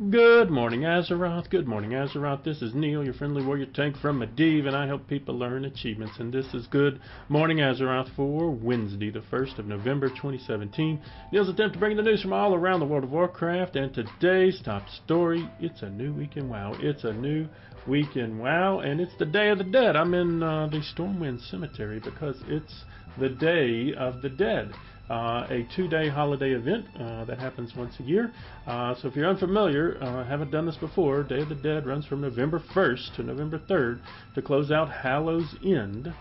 Good morning, Azeroth. Good morning, Azeroth. This is Neall, your friendly warrior tank from Medivh, and I help people learn achievements. And this is Good Morning, Azeroth for Wednesday, the 1st of November, 2017. Neall's attempt to bring the news from all around the World of Warcraft, and today's top story, it's a new week in WoW. It's a new week in WoW, and it's the Day of the Dead. I'm in the Stormwind Cemetery because it's the Day of the Dead. A 2-day holiday event that happens once a year. So if you're unfamiliar, haven't done this before, Day of the Dead runs from November 1st to November 3rd to close out Hallows End.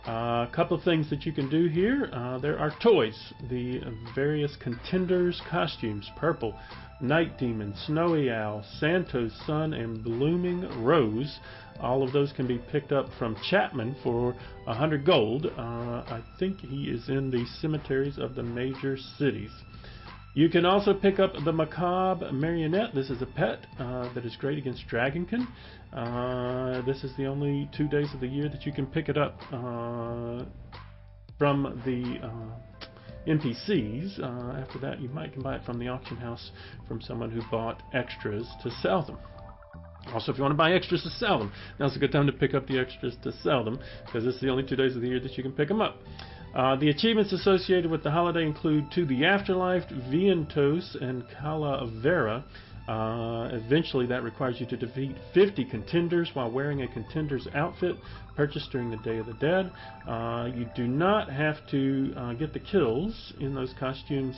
A couple of things that you can do here. There are toys, the various contenders' costumes, Purple, Night Demon, Snowy Owl, Santos Sun, and Blooming Rose. All of those can be picked up from Chapman for 100 gold. I think he is in the cemeteries of the major cities. You can also pick up the Macabre Marionette. This is a pet that is great against Dragonkin. This is the only 2 days of the year that you can pick it up from the NPCs. After that, you might can buy it from the auction house from someone who bought extras to sell them. Also, if you want to buy extras to sell them, now's a good time to pick up the extras to sell them, because it's the only 2 days of the year that you can pick them up. The achievements associated with the holiday include To the Afterlife, Vientos, and Calavera. Eventually, that requires you to defeat 50 contenders while wearing a contender's outfit purchased during the Day of the Dead. You do not have to get the kills in those costumes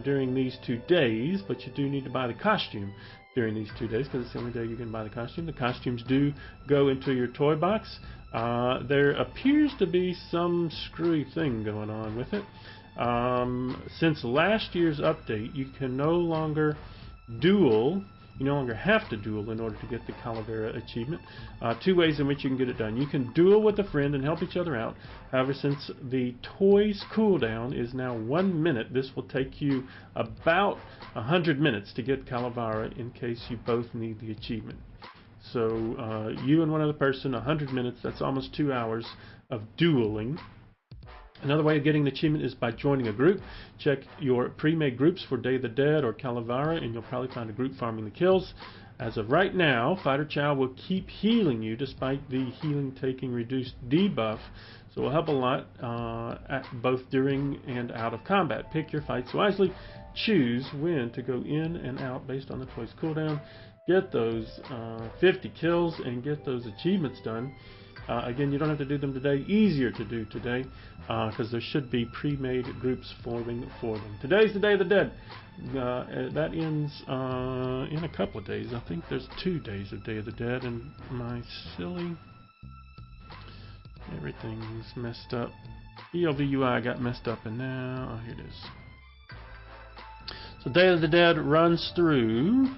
during these 2 days, but you do need to buy the costume during these 2 days because it's the only day you can buy the costume. The costumes do go into your toy box. There appears to be some screwy thing going on with it. Since last year's update, you can no longer duel. You no longer have to duel in order to get the Calavera achievement. 2 ways in which you can get it done. You can duel with a friend and help each other out. However, since the toys cooldown is now 1 minute, this will take you about 100 minutes to get Calavera in case you both need the achievement. So you and one other person, 100 minutes, that's almost 2 hours of dueling. Another way of getting the achievement is by joining a group. Check your pre-made groups for Day of the Dead or Calavera, and you'll probably find a group farming the kills. As of right now, Fighter Chow will keep healing you despite the healing taking reduced debuff, so it will help a lot both during and out of combat. Pick your fights wisely. Choose when to go in and out based on the toy's cooldown. Get those 50 kills and get those achievements done. Again, you don't have to do them today. Easier to do today because there should be pre-made groups forming for them. Today's the Day of the Dead. That ends in a couple of days. I think there's 2 days of Day of the Dead, and my silly everything's messed up. ELVUI got messed up, and now here it is. So Day of the Dead runs through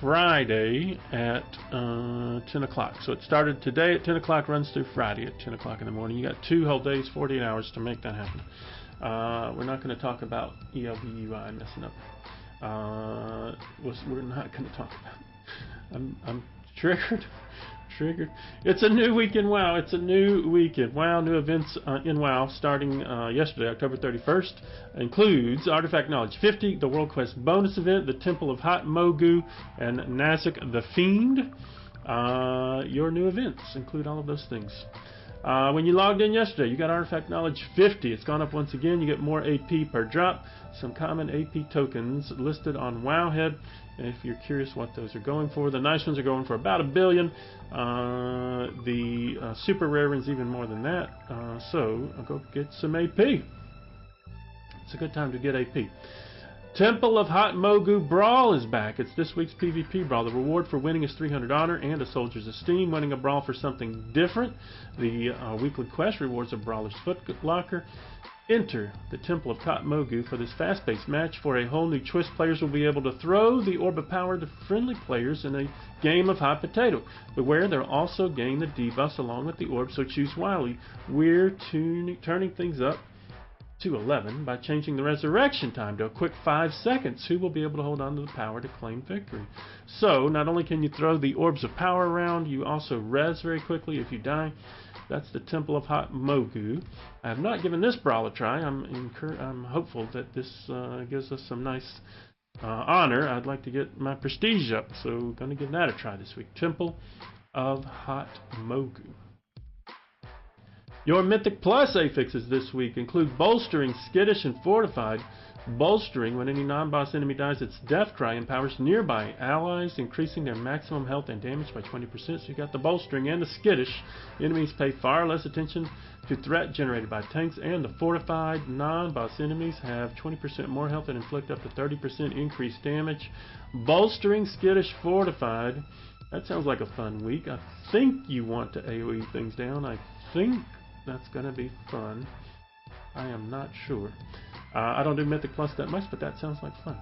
Friday at 10 o'clock. So it started today at 10 o'clock, runs through Friday at 10 o'clock in the morning. You got 2 whole days, 48 hours to make that happen. We're not going to talk about ELVUI messing up. We're not going to talk about it. I'm triggered. It's a new week in WoW. It's a new week in WoW. New events in WoW starting yesterday, October 31st, includes Artifact Knowledge 50, the World Quest bonus event, the Temple of Hot Mogu, and Nazak the Fiend. Your new events include all of those things. When you logged in yesterday, you got Artifact Knowledge 50. It's gone up once again. You get more AP per drop. Some common AP tokens listed on WoWhead. If you're curious what those are going for, the nice ones are going for about 1 billion. The super rare ones even more than that. So go get some AP. It's a good time to get AP. Temple of Hot Mogu Brawl is back. It's this week's PvP Brawl. The reward for winning is 300 honor and a soldier's esteem. Winning a brawl for something different. The weekly quest rewards a brawler's foot locker. Enter the Temple of Hot Mogu for this fast-paced match. For a whole new twist, players will be able to throw the Orb of Power to friendly players in a game of hot potato. Beware, they'll also gain the debuffs along with the orb, so choose wisely. We're turning things up to 11 by changing the resurrection time to a quick 5 seconds. Who will be able to hold on to the power to claim victory? So, not only can you throw the Orbs of Power around, you also res very quickly if you die. That's the Temple of Hot Mogu. I have not given this brawl a try. I'm hopeful that this gives us some nice honor, I'd like to get my prestige up, so going to give that a try this week. Temple of Hot Mogu. Your Mythic Plus affixes this week include Bolstering, Skittish, and Fortified. Bolstering, when any non-boss enemy dies, its death cry empowers nearby allies, increasing their maximum health and damage by 20%. So you got the Bolstering and the Skittish. Enemies pay far less attention to threat generated by tanks, and the Fortified non-boss enemies have 20% more health and inflict up to 30% increased damage. Bolstering, Skittish, Fortified. That sounds like a fun week. I think you want to AoE things down. I think that's going to be fun. I am not sure. I don't do Mythic Plus that much, but that sounds like fun.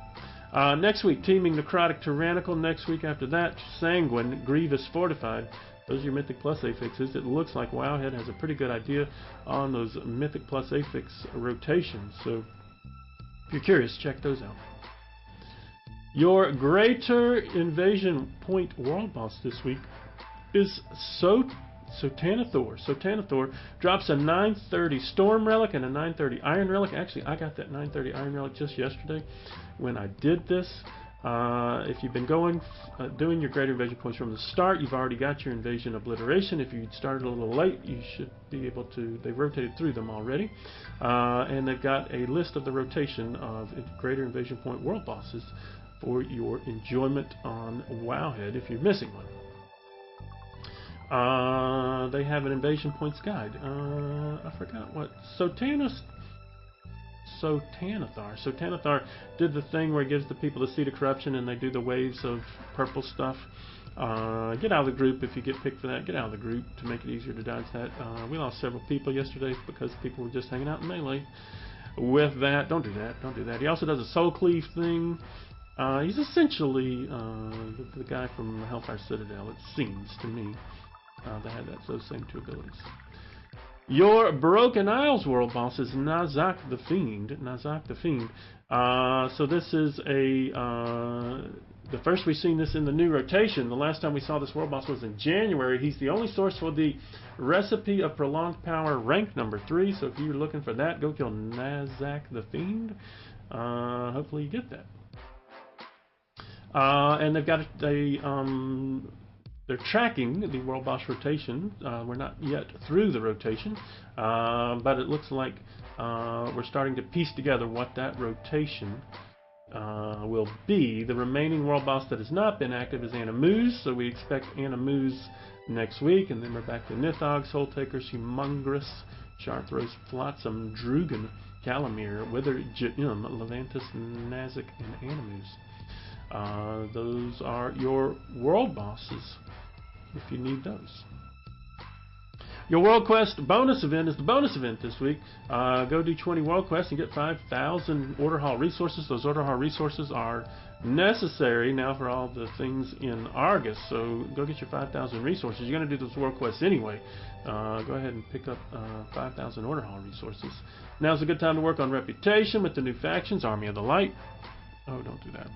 Next week, Teeming, Necrotic, Tyrannical. Next week after that, Sanguine, Grievous, Fortified. Those are your Mythic Plus affixes. It looks like Wowhead has a pretty good idea on those Mythic Plus affix rotations. So if you're curious, check those out. Your Greater Invasion Point World Boss this week is Sotanathor. Sotanathor drops a 930 Storm Relic and a 930 Iron Relic. Actually, I got that 930 Iron Relic just yesterday when I did this. If you've been doing your Greater Invasion points from the start, you've already got your Invasion Obliteration. If you started a little late, you should be able to. They've rotated through them already. And they've got a list of the rotation of Greater Invasion Point World Bosses for your enjoyment on Wowhead if you're missing one. They have an Invasion Points guide. I forgot what. Sotanathar did the thing where it gives the people the Seed of Corruption and they do the waves of purple stuff. Get out of the group if you get picked for that. Get out of the group to make it easier to dodge that. We lost several people yesterday because people were just hanging out in melee with that. Don't do that. Don't do that. He also does a Soul Cleave thing. He's essentially the guy from Hellfire Citadel, it seems to me. They had those same two abilities. Your Broken Isles world boss is Nazak the Fiend. Nazak the Fiend. So this is the first we've seen this in the new rotation. The last time we saw this world boss was in January. He's the only source for the Recipe of Prolonged Power rank number 3. So if you're looking for that, go kill Nazak the Fiend. Hopefully you get that. And they've got they're tracking the World Boss rotation. We're not yet through the rotation, but it looks like we're starting to piece together what that rotation will be. The remaining World Boss that has not been active is Animuse, so we expect Animuse next week, and then we're back to Nithog, Soul Taker, Humongous, Charthros, Flotsam, Drugan, Calamir, Wither, Levantus, Nazik, and Animuse. Those are your world bosses if you need those. Your World Quest bonus event is the bonus event this week. Go do 20 World Quests and get 5,000 Order Hall resources. Those Order Hall resources are necessary now for all the things in Argus, so go get your 5,000 resources. You're going to do those World Quests anyway. Go ahead and pick up 5,000 Order Hall resources. Now's a good time to work on Reputation with the new factions, Army of the Light. Oh, don't do that.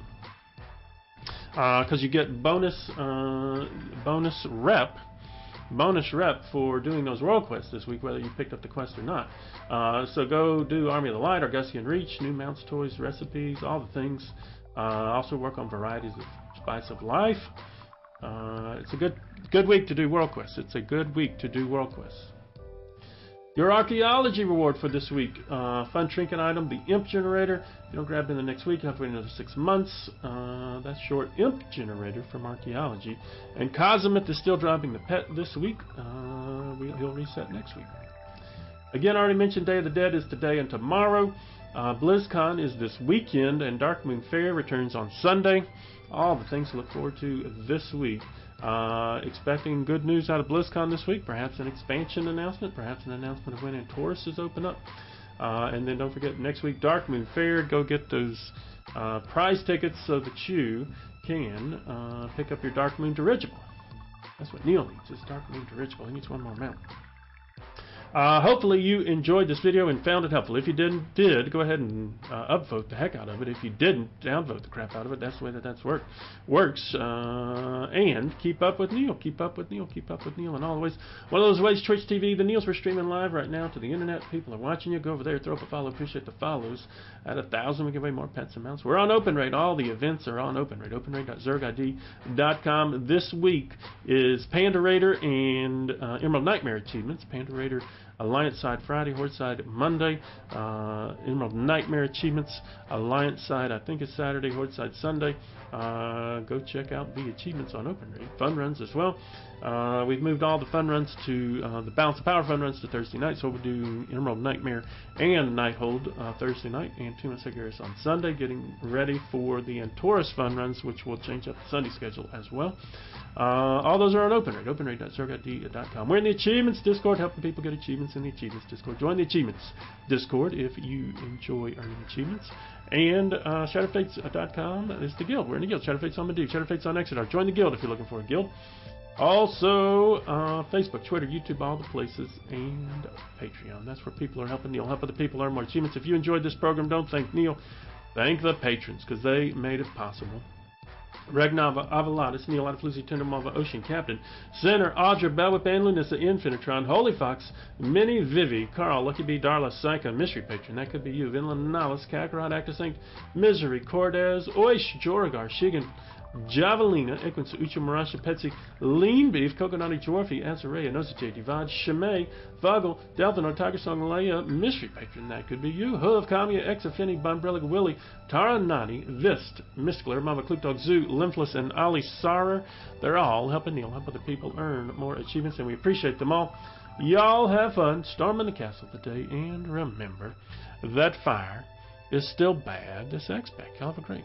Because you get bonus rep for doing those world quests this week, whether you picked up the quest or not. So go do Army of the Light, Argusian Reach, new mounts, toys, recipes, all the things. Also work on varieties of Spice of Life. It's a good week to do world quests. It's a good week to do world quests. Your Archaeology reward for this week. Fun trinket item, the Imp Generator. If you don't grab it in the next week, you have to wait another 6 months. That's your Imp Generator from Archaeology. And Cosmith is still dropping the pet this week. He'll reset next week. Again, I already mentioned Day of the Dead is today and tomorrow. BlizzCon is this weekend, and Dark Moon Fair returns on Sunday. All the things to look forward to this week. Expecting good news out of BlizzCon this week, perhaps an expansion announcement, perhaps an announcement of when Antorus is open up. And then don't forget, next week, Dark Moon Fair. Go get those prize tickets so that you can pick up your Dark Moon Dirigible. That's what Neall needs, is Dark Moon Dirigible. He needs one more mount. Hopefully you enjoyed this video and found it helpful. If you did, go ahead and upvote the heck out of it. If you didn't, downvote the crap out of it. That's the way that works. And keep up with Neall. Keep up with Neall. Keep up with Neall in all the ways. One of those ways, Twitch TV, the Nealls, we're streaming live right now to the internet. People are watching you. Go over there, throw up a follow. Appreciate the follows. At 1,000, we give away more pets and mounts. We're on Open Rate. All the events are on Open Rate. OpenRate.zergid.com. This week is Panda Raider and Emerald Nightmare achievements. Panda Raider Alliance side Friday, Horde side Monday. Emerald Nightmare achievements, Alliance side I think it's Saturday, Horde side Sunday. Go check out the achievements on Open Rate. Fun runs as well. We've moved all the fun runs to the Balance of Power fun runs to Thursday night, so we'll do Emerald Nightmare and Nighthold Thursday night, and 2 minutes Garrus on Sunday, getting ready for the Antorus fun runs, which will change up the Sunday schedule as well. All those are on Open Rate, openrate.zergid.com. We're in the Achievements Discord, helping people get achievements in the Achievements Discord. Join the Achievements Discord if you enjoy earning achievements. And Shadowfates.com is the guild. We're in the guild. Shadowfates on Medivh, Shadowfates on Azeroth. Join the guild if you're looking for a guild. Also, Facebook, Twitter, YouTube, all the places, and Patreon. That's where people are helping Neall. Help other people earn more achievements. If you enjoyed this program, don't thank Neall. Thank the patrons, because they made it possible. Regnava, Avalatus, Neall, Adafluzi, Tendermava, Ocean Captain, Center, Audra, Belwhip, and Lunissa, Infinitron, Holy Fox, Medivh, Carl, Lucky B, Darla, Psycha, Mystery Patron, that could be you, Vinland, Nalis, Kakarot, Actus Inc., Misery, Cordes, Oish, Joragar, Shigan, Javelina, Equins, Ucha, Marasha, Petsy, Lean Beef, Coconutty, Dwarfy, Azareya, Nosije, Divad, Shimei, Vogel, Delphin, Tiger Song, Leia, Mystery Patron, that could be you, Hoof, Kamiya, Exafini, Bumbrellic, Willie, Taranani, Vist, Mysticler, Mama Klukdog, Zoo, Lymphless, and Ali Sarer. They're all helping Neall, help other people earn more achievements, and we appreciate them all. Y'all have fun, storming the castle today, and remember that fire is still bad to sex back. Y'all have a great